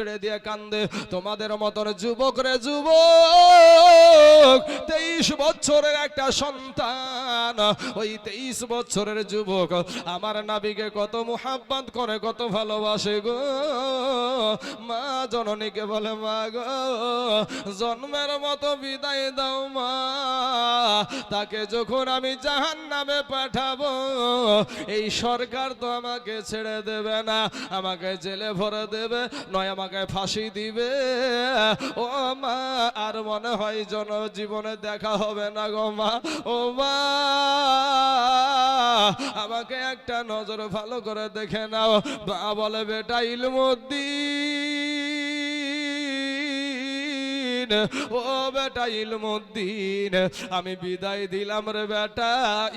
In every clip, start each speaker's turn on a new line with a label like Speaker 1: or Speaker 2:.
Speaker 1: ছেড়ে দিয়ে কান্দে। তোমাদের মতন যুবক রে যুবক, 23 বছরের একটা সন্তান, ওই 23 বছরের যুবক আমার নবীকে কত মুহাব্বত করে, কত ভালোবাসে গো। মা জননীকে বলে, মা গো জন্মের মতো বিদায় দাও মা, তাকে যখন আমি জাহান্নামে পাঠাবো এই সরকার তো আমাকে ছেড়ে দেবে না, আমাকে জেলে ভরে দেবে, নয় আমাকে ফাঁসি দিবে। ও মা আর মনে হয় জীবনে দেখা হবে না গো মা। ও মা আমাকে একটা নজর ভালো করে দেখে নাও। মা বলে, বেটা ইলমুদ্দিন, ও বেটা ইলমুদ্দিন, আমি বিদায় দিলাম রে বেটা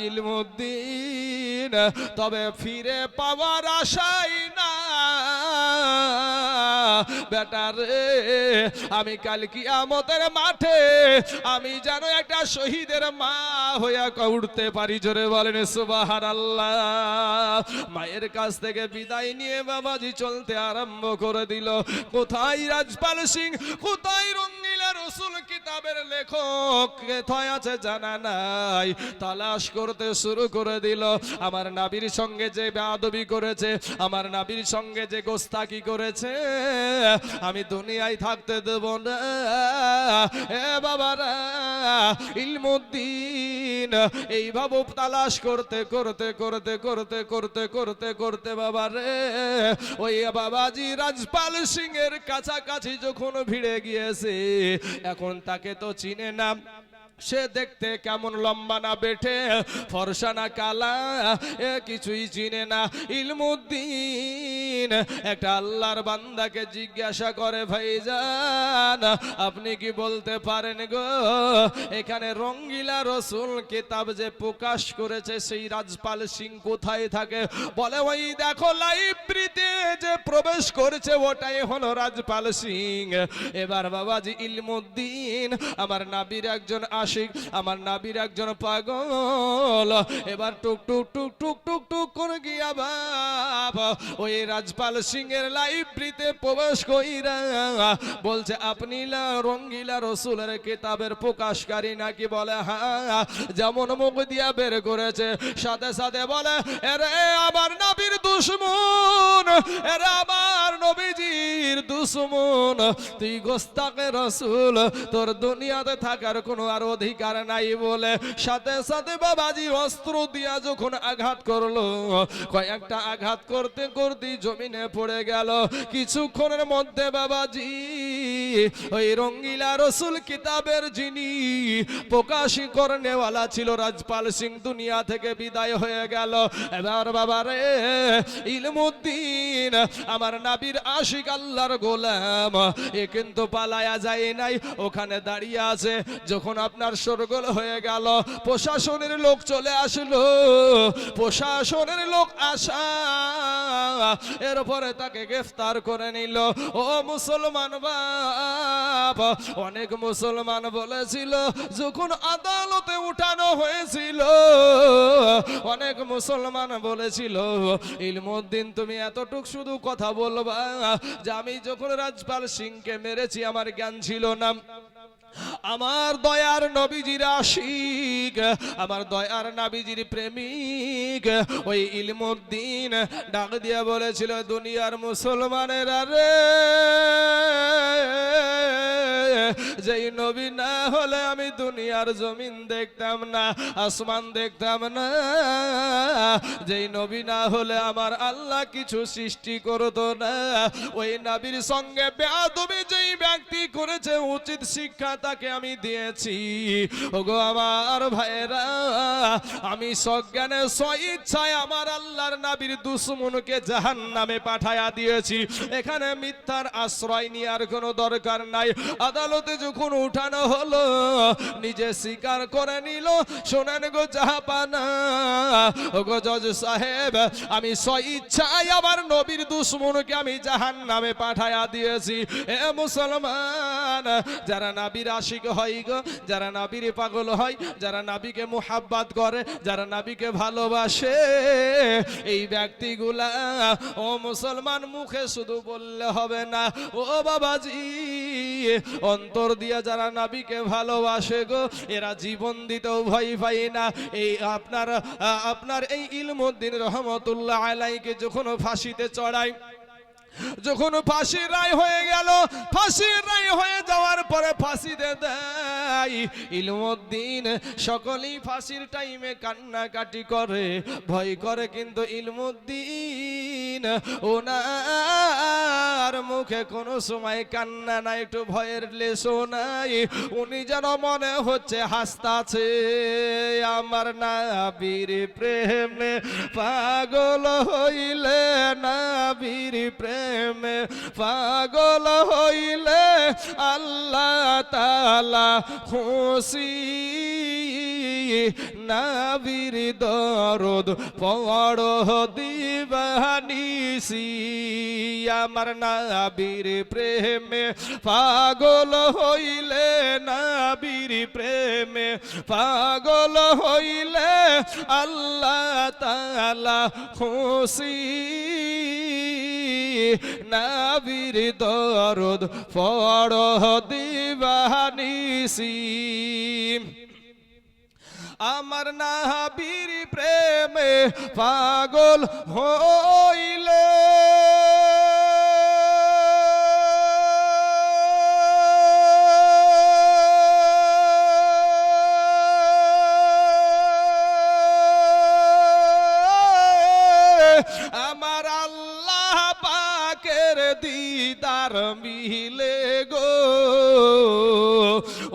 Speaker 1: ইলমুদ্দিন, তবে ফিরে পাওয়ার আশাই না বেটা রে। আমি কাল কিয়ামতের মাঠে আমি যেন একটা শহীদের মা হইয়া উঠতে পারি। জোরে বলেন সুবহানাল্লাহ। মায়ের কাছ থেকে বিদায় নিয়ে বাবাজি চলতে আরম্ভ করে দিল। কোথায় রাজপাল সিং, কোথায় রঙ্গিলা রসুল কিতাবের লেখক, কোথায় আছে জানা নাই, তালাশ করতে শুরু করে দিল। আমার নবীর সঙ্গে যে বেয়াদবি করেছে, আমার নবীর সঙ্গে যে গোস্তাকি করেছে, আমি দুনিয়ায় থাকতে দেব না। এ বাবারা ইলমুদ্দিন এইভাবে তালাশ করতে করতে করতে করতে করতে করতে করতে বাবারে ওই বাবাজি রাজপাল সিং এর কাছাকাছি যখন ভিড়ে গিয়েছে, এখন তাকে তো চিনে না। সে দেখতে কেমন, লম্বা না বেঠে, ফর্সা না কালা, এ কিছুই চিনে না। ইলমুদ্দিন একটা আল্লাহর বান্দাকে জিজ্ঞাসা করে, ভাইজান আপনি কি বলতে পারেন গো এখানে রঙ্গিলা রসুল কিতাব যে প্রকাশ করেছে সেই রাজপাল সিং কোথায় থাকে? বলে, ওই দেখো লাইব্রেরিতে যে প্রবেশ করেছে ওটাই হলো রাজপাল সিং। এবার বাবাজি ইলমুদ্দিন আমার নবীর একজন আশিক, আমার নবীর একজন পাগল, এবার টুক টুক টুক টুক টুক টুক করে গিয়া বাবা ওই রাজপাল সিং এর লাইব্রেরিতে প্রবেশ কইরা বলছে, আপনি রঙ্গিলা রসুলের কিতাবের প্রকাশকারী নাকি? বলে, হ্যাঁ। যেমন মুখ দিয়া বের করেছে সাথে সাথে বলে, এরে আমার নবীর দুশমন, এরে আমার নবীজির দুশমন, তুই গোস্তাকে রসুল, তোর দুনিয়াতে থাকার কোনো আর অধিকার নাই। বলে সাথে সাথে বাবাজি অস্ত্র দিয়া যখন আঘাত করলো, কয়েকটা আঘাত করতে করতে জমিনে পড়ে গেল। কিছুক্ষণের মধ্যে বাবাজি ওই রঙ্গিলা রসুল কিতাবের যিনি প্রকাশী করনেওয়ালা ছিল রাজপাল সিং দুনিয়া থেকে বিদায় হয়ে গেল। এবার বাবারে ইলমুদ্দিন আমার নবীর আশিক আল্লাহর গোলাম, এ কিন্তু পালায়া যায় নাই, ওখানে দাঁড়িয়ে আছে। যখন আপনার শোরগোল হয়ে গেল, প্রশাসনের লোক চলে আসলো। প্রশাসনের লোক আসা এরপরে তাকে গ্রেফতার করে নিল। ও মুসলমান বাপ, অনেক মুসলমান বলেছিল যখন আদালতে উঠানো হয়েছিল, অনেক মুসলমান বলেছিল, ইলমুদ্দিন তুমি এতটুক শুধু কথা বলবা যে আমি যখন রাজপাল সিংকে মেরেছি আমার জ্ঞান ছিল না। আমার দয়ার নবীজির আশিক, আমার দয়ার নবীজির প্রেমিক ওই ইলমুদ্দিন ডাক দিয়া বলেছিল, দুনিয়ার মুসলমানেরা রে, যেই নবী না হলে আমি দুনিয়ার জমিন দেখতাম না, আসমান দেখতাম না, যেই নবী না হলে আমার আল্লাহ কিছু সৃষ্টি করতো না। ওই নবীর সঙ্গে বেয়াদবি যেই ব্যক্তি করেছে উচিত শিক্ষা তাকে আমি দিয়েছি। ওগো আমার ভাইরা, আমি সজ্ঞানে স্বইচ্ছায় আমার আল্লাহর নবীর দুশমনকে জাহান্নামে পাঠায়া দিয়েছি। এখানে মিথ্যার আশ্রয় নেওয়ার কোনো দরকার নাই। আদালতে যখন উঠানো হলো নিজে স্বীকার করে নিল, শোনেন গো জাহাপানা, ও গো জজ সাহেব, আমি স্বইচ্ছায় আমার নবীর দুশমনকে আমি জাহান্নামে পাঠায়া দিয়েছি। এ মুসলমান, যারা নবীর আশিক হয় গো, যারা নবীর পাগল হয়, যারা নবীকে মুহাব্বত করে, যারা নবীকে ভালোবাসে, এই ব্যক্তিগুলা ও মুসলমান মুখে শুধু বললে হবে না, ও বাবাজি অন্তর দিয়ে যারা নবীকে ভালোবাসে গো, এরা জীবন দিতেও ভয় পায় না। এই আপনার এই ইলমুদ্দিন রহমতুল্লাহ আলাইকে যখন ফাঁসিতে চড়ায়, যখন ফাঁসির রায় হয়ে গেল, ফাঁসির রায় হয়ে যাওয়ার পরে ফাঁসিতে দেয় ইলমুদ্দিন, সকলেই ফাঁসির টাইমে কান্নাকাটি করে, ভয় করে, কিন্তু ইলমুদ্দিন ওনার মুখে কোনো সময় কান্না নাই, একটু ভয়ের লেশও নাই, উনি যেন মনে হচ্ছে হাসতাছে। আমার নবীর প্রেমে পাগল হইলে, নবীর প্রেমে পাগল হইলে আল্লাহ তাআলা খুশি। নবীর দরদ পড়ো দিবানিসি, আমার নবীর প্রেমে পাগল হইলে, নবীর প্রেমে পাগল হইলে আল্লাহ তাআলা খুশি। নবীর দরদ পড়ো দিবানিসি, আমার নবীর প্রেমে পাগল হইলে আমার আল্লাহ পাকের দিদার মিলে গো।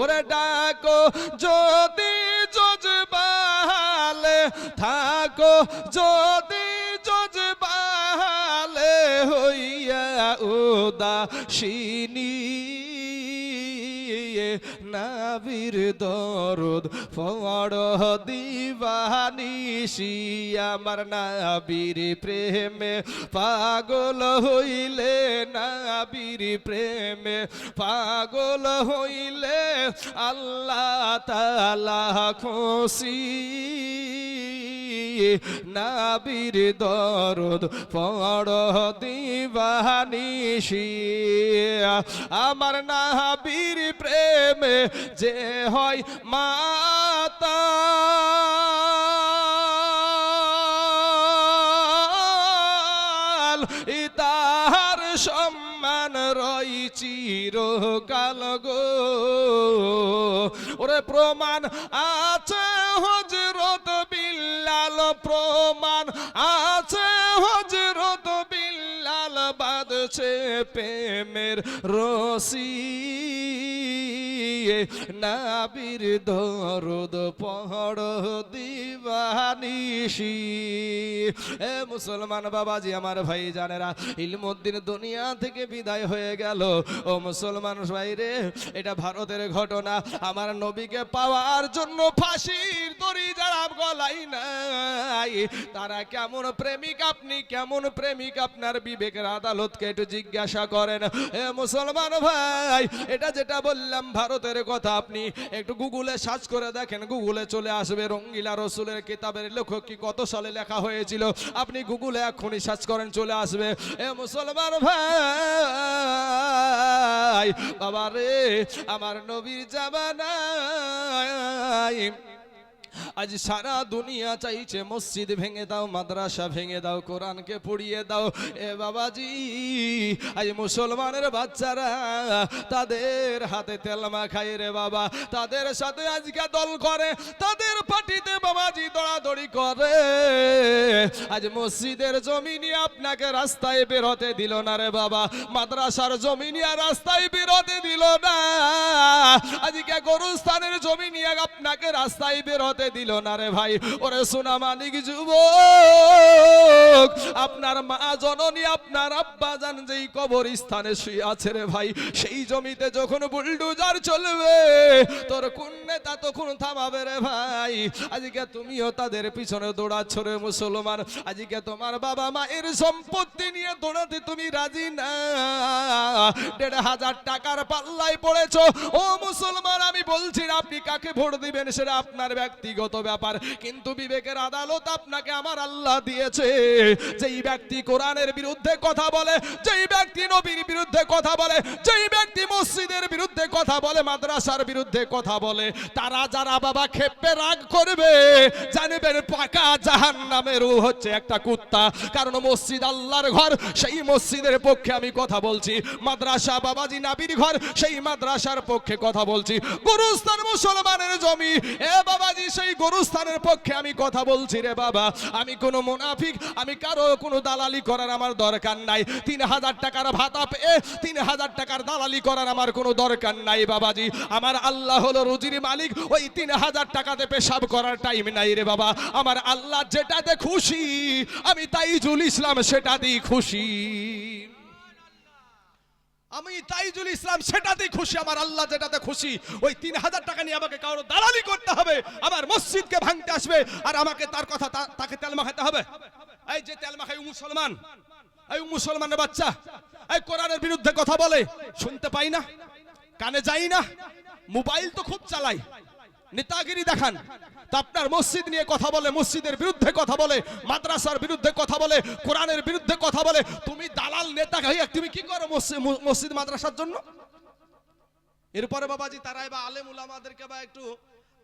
Speaker 1: ওরে ডাকো যদি জজবালে থাকো, যদি জজবালে হইয়া উদাসীনী, নবীর দরদ পড়ো দিবানিসি, আমার নবীর প্রেমে পাগল হইলে, নবীর প্রেমে পাগল হইলে আল্লাহ তাআলা খুশি। নবীর দরদ পড়ো দিবানিসি, আমার নবীর প্রেমে যে হয় মাতাল, তাহার সম্মান রই চিরকাল গো। ওরে প্রমাণ আছে হযরত বিল্লাল, প্রমাণ আছে হযরত বিল্লাল বাঁধছে প্রেমের রশি। নবীর দরদ পড়ো দিবানিসি। এ মুসলমান বাবাজি, আমার ভাই জানেরা, ইলমুদ্দিন দুনিয়া থেকে বিদায় হয়ে গেল। ও মুসলমান ভাইরে, এটা ভারতের ঘটনা। আমার নবীকে পাওয়ার জন্য ফাঁসির দড়ি যারা গলায় নাই, তারা কেমন প্রেমিক, আপনি কেমন প্রেমিক, আপনার বিবেকের আদালতকে একটু জিজ্ঞাসা করেন। এ মুসলমান ভাই, এটা যেটা বললাম ভারতের কথা, আপনি একটু গুগলে সার্চ করে দেখেন, গুগলে চলে আসবে রঙ্গিলা রসুলের কিতাবের লেখক কি কত সালে লেখা হয়েছিল, আপনি গুগলে এখনই সার্চ করেন, চলে আসবে। এ মুসলমান ভাই, বাবা রে, আমার নবীর জামানায় আজ সারা দুনিয়া চাইছে মসজিদ ভেঙে দাও, মাদ্রাসা ভেঙে দাও, কোরআনকে পড়িয়ে দাও। এ বাবাজি, আজ মুসলমানের বাচ্চারা তাদের হাতে তেল মাখায় রে বাবা, তাদের সাথে আজকে দল করে, তাদের পার্টিতে বাবাজি দৌড়াদৌড়ি করে। আজ মসজিদের জমিনে আপনাকে রাস্তায় বেরোতে দিল না রে বাবা, মাদ্রাসার জমিনে রাস্তায় বেরোতে দিল না, আজকে গরুস্থানের জমিনে আপনাকে রাস্তায় বেরোতে দিল ছিল না রে ভাই। ওরে সোনা মানিক যুবক, আপনার মা জননী আপনার আব্বা জান যেই কবরস্থানে শুয়ে আছে রে ভাই, সেই জমিতে যখন বুলডোজার চলবে তোর কোন নেতা তখন থামাবে রে ভাই? আজকে তুমিও তাদের পিছনে দৌড়াচ্ছ রে মুসলমান। আজকে তোমার বাবা মায়ের সম্পত্তি নিয়ে দৌড়াতে তুমি রাজি না, ১,৫০০ টাকার পাল্লায় পড়েছো। ও মুসলমান, আমি বলছি না আপনি কাকে ভোট দিবেন সেটা আপনার ব্যক্তিগত ব্যাপার, কিন্তু বিবেকের আদালত আপনাকে আমার আল্লাহ দিয়েছে। যেই ব্যক্তি কোরআনের বিরুদ্ধে কথা বলে, যেই ব্যক্তি নবীর বিরুদ্ধে কথা বলে, যেই ব্যক্তি মসজিদের বিরুদ্ধে কথা বলে, মাদ্রাসার বিরুদ্ধে কথা বলে, তারা যারা বাবা ক্ষেপে রাগ করবে জানবেন পাকা জাহান্নামের হচ্ছে একটা কুত্তা। কারণ মসজিদ আল্লাহর ঘর, সেই মসজিদের পক্ষে আমি কথা বলছি। মাদ্রাসা বাবাজি নাবির ঘর, সেই মাদ্রাসার পক্ষে কথা বলছি। গুরুস্থান মুসলমানের জমি, এ বাবাজি সেই গুরুস্থানের পক্ষে আমি কথা বলছি রে বাবা। আমি কোনো মুনাফিক, আমি কারো কোনো দালালি করার আমার দরকার নাই। ৩,০০০ টাকার ভাতা পেয়ে ৩,০০০ টাকার দালালি করার আমার কোনো দরকার নাই বাবাজি। আমার আল্লাহ হলো রুজির মালিক, ওই ৩,০০০ টাকাতে পেশাব করার টাইম নাই রে বাবা। আমার আল্লাহ যেটাতে খুশি আমি তাইজুল ইসলাম সেটাতেই খুশি, আমি তাইজুল ইসলাম সেটাতেই খুশি। আমার আল্লাহ যেটাতে খুশি, ওই ৩,০০০ টাকা নিয়ে আমাকে কারো দালালি করতে হবে, আমার মসজিদকে ভাঙতে আসবে আর আমাকে তার কথা তাকে তেল মাখাতে হবে। এই যে তেল মাখাই মুসলমান, এই মুসলমানের বাচ্চা এই কোরআনের বিরুদ্ধে কথা বলে, শুনতে পাই না, কানে যাই না, মোবাইল তো খুব চালাই, নেতাগিরি দেখান। তা আপনার মসজিদ নিয়ে কথা বলে, মসজিদের বিরুদ্ধে কথা বলে, মাদ্রাসার বিরুদ্ধে কথা বলে, কোরআনের বিরুদ্ধে কথা বলে, তুমি দালাল নেতা হইয়া তুমি কি করো মসজিদ মাদ্রাসার জন্য? এরপরে বাবাজি তারাই বা আলেম উলামাদেরকে বা একটু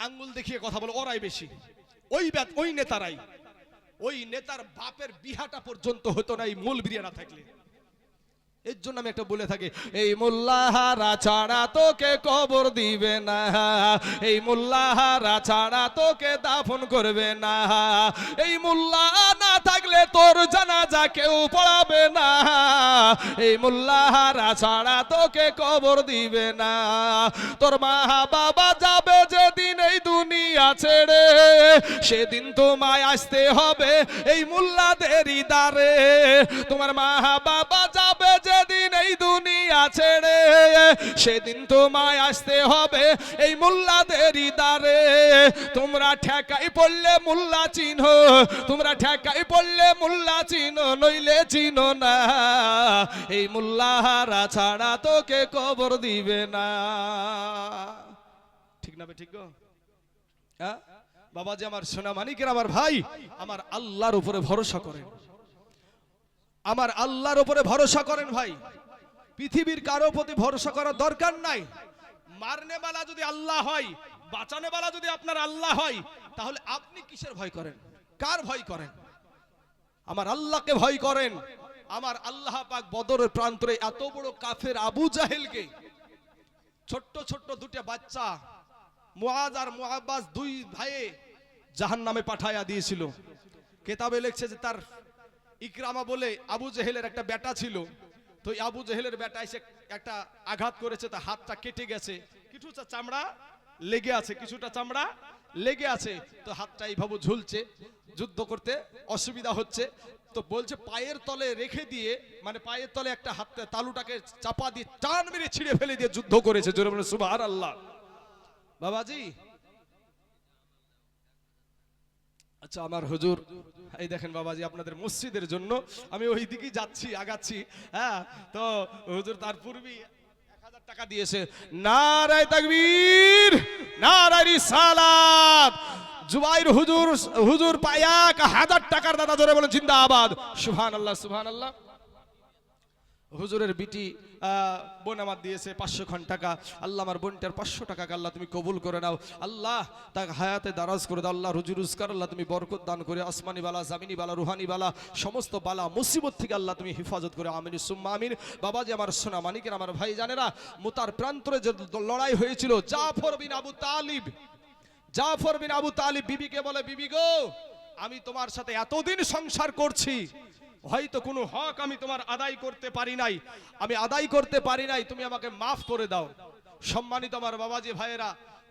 Speaker 1: আঙ্গুল দেখিয়ে কথা বলে, ওরাই বেশি, ওই নেতারাই। ওই নেতার বাপের বিহাটা পর্যন্ত হতো না এই মৌলবি না থাকলে। এর জন্য আমি একটা বলে থাকি, এই মোল্লাহারা ছাড়া তোকে কবর দিবে না, এই মোল্লাহারা ছাড়া তোকে দাফন করবে না, এই মোল্লা না থাকলে তোর জানাজা কেউ পড়াবে না, এই মোল্লাহারা ছাড়া তোকে কবর দিবে না। তোর মা বাবা যাবে যেদিন এই দুনিয়া ছেড়ে, সেদিন তোমায় আসতে হবে এই মোল্লাদেরই দ্বারে। তোমার মা বাবা যাবে যেদিন এই দুনিয়া ছেড়ে, সেদিন তোমায় আসতে হবে এই মোল্লাদেরই দ্বারে। তোমরা ঠেকাই পড়লে মোল্লা চিনো, তোমরা ঠেকাই পড়লে মোল্লা চিনো, নইলে চিনো না, এই মোল্লাহারা ছাড়া তোকে কবর দিবে না। ঠিক না? ঠিক গো? হ্যাঁ বাবাজি, আমার সোনা মানিকের আমার ভাই, আমার আল্লাহর উপরে ভরসা করেন, আমার আল্লাহর উপরে ভরসা করেন ভাই। পৃথিবীর কারো প্রতি ভরসা করার দরকার নাই। মারনে বালা যদি আল্লাহ হয়, বাঁচানে বালা যদি আপনার আল্লাহ হয়, তাহলে আপনি কিসের ভয় করেন? কার ভয় করেন? আমার আল্লাহকে ভয় করেন। আমার আল্লাহ পাক বদরের প্রান্তরে এত বড় কাফের আবু জাহেলকে, ছোট্ট ছোট্ট দুটো বাচ্চা মুআজ আর মুআব্বাস, দুই ভাইয়ে জাহান্নামে পাঠায়া দিয়েছিল। কিতাবে লিখছে যে তার ইকরামা বলে আবু জেহেলের একটা বেটা ছিল, তো আবু জেহেলের বেটা এসে একটা আঘাত করেছে, তার হাতটা কেটে গেছে, কিছুটা চামড়া লেগে আছে, কিছুটা চামড়া লেগে আছে, তো হাতটা এইভাবে ঝুলছে, যুদ্ধ করতে অসুবিধা হচ্ছে। তো বলছে পায়ের তলে রেখে দিয়ে, মানে পায়ের তলে একটা হাত তালুটাকে চাপা দিয়ে টান মেরে ছিঁড়ে ফেলে দিয়ে যুদ্ধ করেছে। জোরে বলে সুবহানাল্লাহ। বাবাজি আচ্ছা, আমার হুজুর এই দেখেন বাবাজি, আপনাদের মসজিদের জন্য আমি ওই দিকেই যাচ্ছি, আগাচ্ছি। হ্যাঁ, তো হুজুর তার পূর্বেই 1000 টাকা দিয়েছে। নারায়ে তাকবীর, নারায়ে রিসালাত। জুবাইর হুজুর পায়া 1000 টাকার দাদা, জোরে বলেন জিন্দাবাদ। সুবহানাল্লাহ, সুবহানাল্লাহ। হুজুরের বিটি বোন আমার দিয়েছে 500 টাকা। আল্লাহ আমার বোনটার 500 টাকাকে আল্লাহ তুমি কবুল করে নাও। আল্লাহ তাকে হায়াতে দারাজ করে দাও। আল্লাহ রুজি রোজগার আল্লাহ তুমি বরকত দান করে, আসমানি বালা, জামিনি বালা, রুহানি বালা, সমস্ত বালা মুসিবত থেকে আল্লাহ তুমি হেফাজত করে, আমিন সুম্মা আমিন। বাবাজি আমার সোনা মানিকের আমার ভাই জানেরা, মুতার প্রান্তরে যে লড়াই হয়েছিল, জাফর বিন আবু তালিব বিবিকে বলে, বিবি গো, আমি তোমার সাথে এতদিন সংসার করছি, হয়তো কোনো হক আমি তোমার আদায় করতে পারি নাই, তুমি আমাকে মাফ করে দাও। সম্মানিত আমার বাবাজি ভাইয়েরা,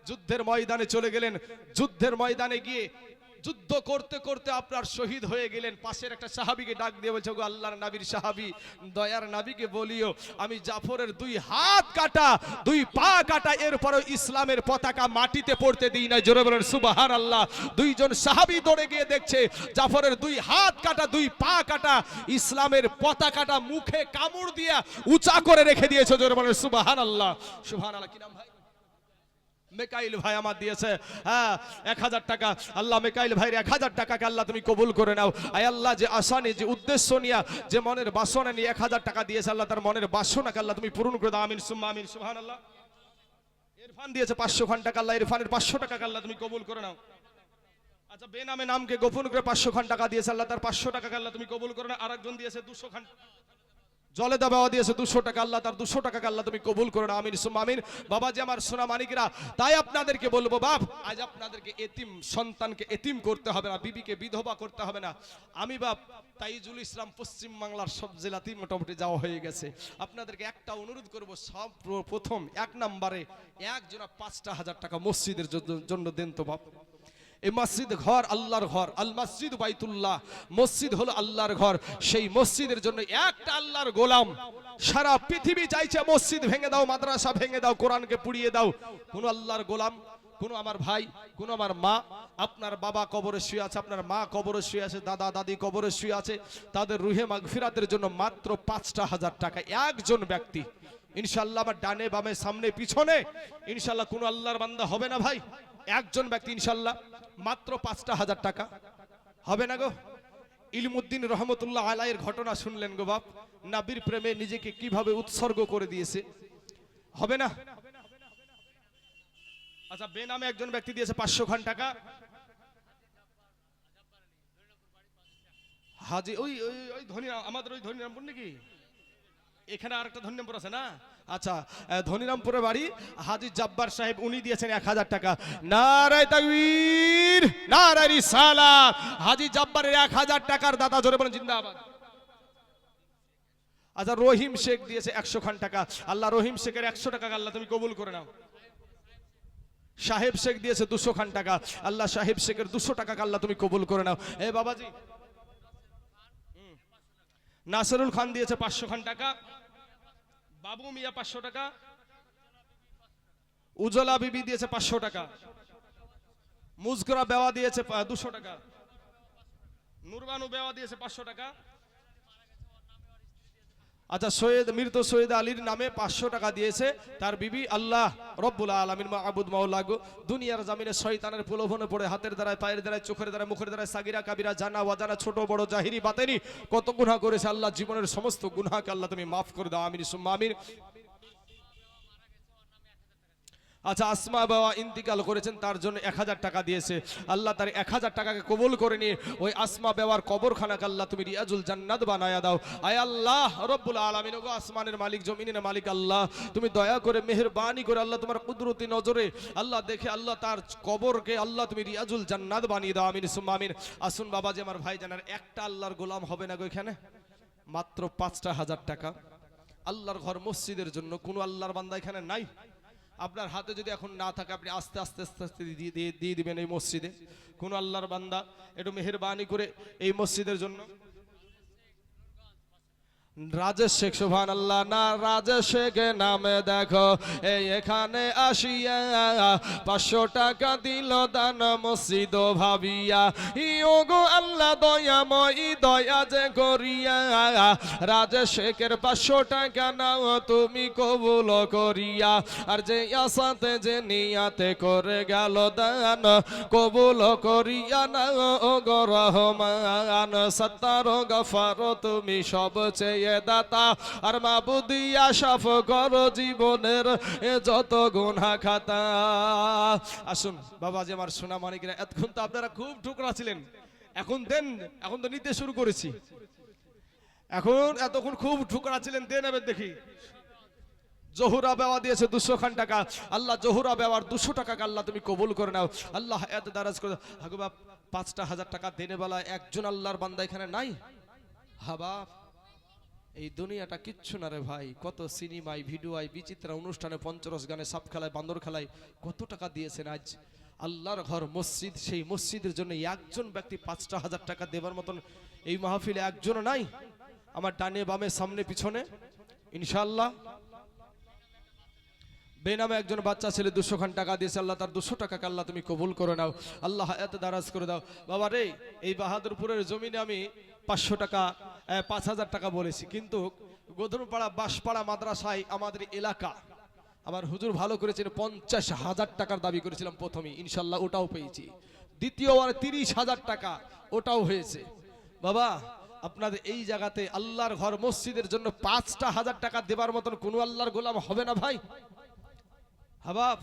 Speaker 1: যুদ্ধের ময়দানে চলে গেলেন, যুদ্ধের ময়দানে গিয়ে যুদ্ধ করতে করতে আপনার শহীদ হয়ে গেলেন। পাশের একটা সাহাবীকে ডাক দিয়ে বলছে, গো আল্লাহর নবীর সাহাবী, দয়ার নবীকে বলিও আমি জাফরের 2 হাত কাটা 2 পা কাটা এরপরও ইসলামের পতাকা মাটিতে পড়তে দিই না। জোরে বলেন সুবহানাল্লাহ। 2 জন সাহাবী দৌড়ে গিয়ে দেখছে জাফরের 2 হাত কাটা 2 পা কাটা ইসলামের পতাকাটা মুখে কামড় দিয়া উঁচা করে রেখে দিয়েছে। জোরে বলেন সুবহানাল্লাহ। সুবহানাল্লাহ। কি নাম ভাই? মেকাইল ভাই আমার দিয়েছে 1000 টাকা। আল্লাহ মেকাইল ভাইয়ের 1000 টাকাকে আল্লাহ তুমি কবুল করে নাও। আয় আল্লাহ, যে আশা নিয়ে, যে উদ্দেশ্য নিয়ে, যে মনের বাসনা নিয়ে 1000 টাকা দিয়েছে, আল্লাহ তার মনের বাসনাকে আল্লাহ তুমি পূরণ করে দাও। আমিন সুম্মা আমিন। সুবহানাল্লাহ। ইরফান দিয়েছে 500 খান টাকা। আল্লাহ ইরফানের 500 টাকা আল্লাহ তুমি কবুল করে নাও। আচ্ছা, বেনামে নামকে গোপন করে 500 খান টাকা দিয়েছে, আল্লাহ তার 500 টাকাকে আল্লাহ তুমি কবুল করে নাও। আরেকজন দিয়েছে 200 খান। জলে দাবাওয়া দিয়েছে 200 টাকা, আল্লাহ তার 200 টাকাকে আল্লাহ তুমি কবুল করে নাও। আমিন সুম্মা আমিন। বাবাজি আমার সোনা মানিকরা, তাই আপনাদেরকে বলবো বাপ, আজ আপনাদেরকে এতিম সন্তানকে এতিম করতে হবে না, বিবিকে বিধবা করতে হবে না। আমি বাপ তাইজুল ইসলাম পশ্চিম বাংলার সব জেলাতেই মোটামুটি যাওয়া হয়ে গেছে। আপনাদেরকে একটা অনুরোধ করব, সব প্রথম 1 নম্বরে একজনা 5,000 টাকা মসজিদের জন্য দেন তো বাপ। এই মসজিদ ঘর আল্লাহর ঘর, আল মসজিদ বাইতুল্লাহ, মসজিদ হলো আল্লাহর ঘর। সেই মসজিদের জন্য একটা আল্লাহর গোলাম, সারা পৃথিবী চাইছে মসজিদ ভেঙে দাও, মাদ্রাসা ভেঙে দাও, কোরআনকে পুড়িয়ে দাও। কোন আল্লাহর গোলাম, কোন আমার ভাই, কোন আমার মা, আপনার বাবা কবরে শুয়ে আছে, আপনার মা কবরে শুয়ে আছে, দাদা দাদি কবরে শুয়ে আছে, তাদের রুহে মাগফিরাতের জন্য মাত্র 5,000 টাকা একজন ব্যক্তি। ইনশাআল্লাহ আমার ডানে বামে সামনে পিছনে ইনশাআল্লাহ কোন আল্লাহর বান্দা হবে না ভাই, একজন ব্যক্তি ইনশাআল্লাহ মাত্র 5,000 টাকা হবে না গো। ইলমুদ্দিন রহমতুল্লাহ আলাইয়ের ঘটনা শুনলেন গো বাপ, নবীর প্রেমে নিজেকে কিভাবে উৎসর্গ করে দিয়েছে, হবে না? আচ্ছা, বেনামে একজন ব্যক্তি দিয়েছে 500 খান টাকা। হাজি ওই ধনী, আমাদের ওই ধনীরামপুর নাকি? এখানে আরেকটা ধনীরামপুর আছে না? আচ্ছা, ধনীরামপুরের বাড়ি হাজি জব্বার সাহেব, উনি দিয়েছেন 1000 টাকা। নারায়ে তাকবীর, নারায়ে রিসালাত। হাজি জব্বারের 1000 টাকার দাতা, জোরে বলেন জিন্দাবাদ। আচ্ছা, রহিম শেখ দিয়েছে 100 খান টাকা। আল্লাহ রহিম শেখের 100 টাকা আল্লাহ তুমি কবুল করে নাও। সাহেব শেখ দিয়েছে 200 খান টাকা। আল্লাহ সাহেব শেখের 200 টাকা আল্লাহ তুমি কবুল করে নাও। এ বাবাজি, নাসরুল খান দিয়েছে 500 খান টাকা। বাবু মিয়া 500 টাকা। উজলা বিবি দিয়েছে 500 টাকা। মুজকরা বেওয়া দিয়েছে 200 টাকা। নুরবানু বেওয়া দিয়েছে 500 টাকা। আচ্ছা, মৃত সৈয়দ আলীর নামে 500 টাকা দিয়েছে তার বিবি। আল্লাহ রব্বুল আলামিন মাবুদ মাওলা গো, দুনিয়ার জমিনে শয়তানের প্রলোভনে পড়ে হাতের দ্বারায়, পায়ের দ্বারায়, চোখের দ্বারায়, মুখের দ্বারায়, সাগিরা কাবিরা, জানা ওয়াজানা, ছোট বড়, জাহিরি বাতেনি কত গুনাহ করেছে। আল্লাহ জীবনের সমস্ত গুনাহকে আল্লাহ তুমি মাফ করে দাও। আমিন সুম্মা আমিন। আচ্ছা, আসমা বাবা ইন্তিকাল করেছেন, তার জন্য 1000 টাকা দিয়েছে। আল্লাহ তার 1000 টাকাকে কবুল করে নিয়ে ওই আসমা বাবার কবরখানাকে আল্লাহ তুমি রিয়াজুল জান্নাত বানায়া দাও। আয় আল্লাহ রব্বুল আলামিন, গো আসমানের মালিক, জমিনের মালিক, আল্লাহ তুমি দয়া করে মেহেরবানি করে আল্লাহ তোমার কুদরতি নজরে আল্লাহ দেখে আল্লাহ তার কবরকে আল্লাহ তুমি রিয়াজুল জান্নাত বানিয়ে দাও। আমিন সুম্মা আমিন। আসুন বাবা, যে আমার ভাই জানার একটা আল্লাহর গোলাম হবে না গো এখানে, মাত্র 5,000 টাকা আল্লাহর ঘর মসজিদের জন্য। কোন আল্লাহর বান্দা এখানে নাই? আপনার হাতে যদি এখন না থাকে, আপনি আস্তে আস্তে আস্তে আস্তে দিয়ে দিবেন এই মসজিদে। কোন আল্লাহর বান্দা একটু মেহেরবানি করে এই মসজিদের জন্য। রাজেশ শেখ, সুবহানাল্লাহ। না রাজেশ শেখ নামে দেখো এখানে আসিয়া 500 টাকা দিল দান মসজিদ ভাবিয়া। ইয়োগো আল্লাহ দয়াময়, দয়া যে করিয়া রাজেশ শেখের 500 টাকা নাও তুমি কবুল করিয়া। আর যে আসাতে যে নিয়াতে করে গেল দান কবুল করিয়া নাও ও গো রহমান। সত্তার গফার তুমি সব চেয়ে দাতা, আর মাবুদিয়া সাফ করো জীবনের যত গুনাহ খাতা। আসুন বাবা, যে আমার সোনা মানিকরা, এতক্ষণ তো আপনারা খুব ঠুকরা ছিলেন, এখন দেন, এখন তো নিতে শুরু করেছি। এখন এতক্ষণ খুব ঠুকরা ছিলেন, দেন এবার দেখি। জহুরা বেওয়া দিয়েছে 200 খান টাকা। আল্লাহ জহুরা বেওয়ার 200 টাকা আল্লাহ তুমি কবুল করে নাও। আল্লাহ এত দারাজ করে। হাগো বাপ, 5,000 টাকা দেনে বেলা একজন আল্লাহর বান্দা এখানে নাই? হা বাপ, এই দুনিয়াটা কিচ্ছু না রে ভাই। কত সিনেমায় ভিডিওয় বিচিত্র অনুষ্ঠানে পঞ্চরস গানে সাপ খেলায় বান্দর খেলায় কত টাকা দিয়েছেন। আজ আল্লাহর ঘর মসজিদ, সেই মসজিদের জন্য একজন ব্যক্তি 5,000 টাকা দেবার মতন এই মাহফিলে একজনও নাই। আমার ডানে বামে সামনে পিছনে ইনশাআল্লাহ বেনামে একজন বাচ্চা ছেলে 200 খান টাকা দিয়েছে। আল্লাহ তার 200 টাকাকে আল্লাহ তুমি কবুল করে নাও, আল্লাহ হায়াতে দারাজ করে দাও। বাবা রে, এই বাহাদুরপুরের জমিনে আমি 500 টাকা 5,000 টাকা বলেছি, কিন্তু গোধনপাড়া বাঁশপাড়া মাদ্রাসায় আমাদের এলাকা আমার হুজুর ভালো করেছেন, 50,000 টাকার দাবি করেছিলাম প্রথমেই, ইনশাল্লাহ ওটাও পেয়েছি। দ্বিতীয়বার 30,000 টাকা, ওটাও হয়েছে। বাবা আপনাদের এই জায়গাতে আল্লাহর ঘর মসজিদের জন্য 5,000 টাকা দেবার মতন কোনো আল্লাহর গোলাম হবে না ভাই? হাবাব